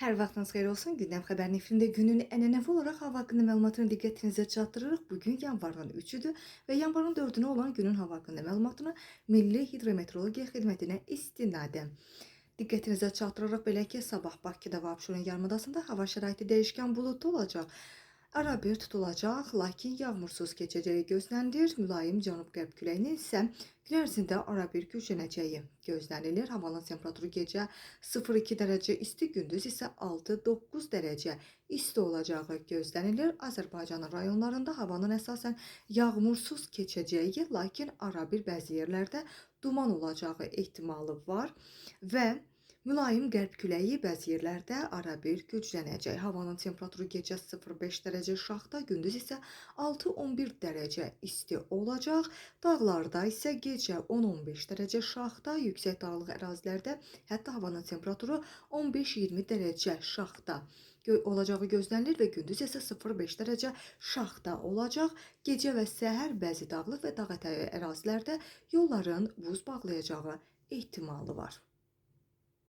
Hər vaxtınız xeyir olsun. Gündəm xəbər nefrində günün ənənəvi olaraq hava haqqında məlumatını diqqətinizə çatdırırıq. Bugün yanvarın 3-üdür və yanvarın 4-ünə olan günün hava haqqında məlumatını Milli Hidrometeorologiya Xidmətinə istinadən diqqətinizə çatdırırıq. Belə ki, sabah Bakıda və Abşeron yarımadasında hava şəraiti dəyişkən buludlu olacaq. Arabir tutulacaq, lakin yağmursuz keçəcəyi gözlənilir. Mülayim cənub-qərb küləyinin isə gün ərzində arabir güclənəcəyi gözlənilir. Havanın temperaturu gecə 0-2 dərəcə isti, gündüz isə 6-9 dərəcə isti olacağı gözlənilir. Azərbaycanın rayonlarında havanın əsasən yağmursuz keçəcəyi, lakin arabir bəzi yerlərdə duman olacağı ehtimalı var və mülayim qərb küləyi bəzi yerlərdə arabir güclənəcək. Havanın temperaturu gecə 0-5 dərəcə şaxta, gündüz isə 6-11 dərəcə isti olacaq. Dağlarda isə gecə 10-15 dərəcə şaxta, yüksək dağlıq ərazilərdə hətta havanın temperaturu 15-20 dərəcə şaxta olacağı gözlənilir və gündüz isə 0-5 dərəcə şaxta olacaq. Gecə və səhər bəzi dağlıq və dağ ətəyi ərazilərdə yolların buz bağlayacağı ehtimalı var.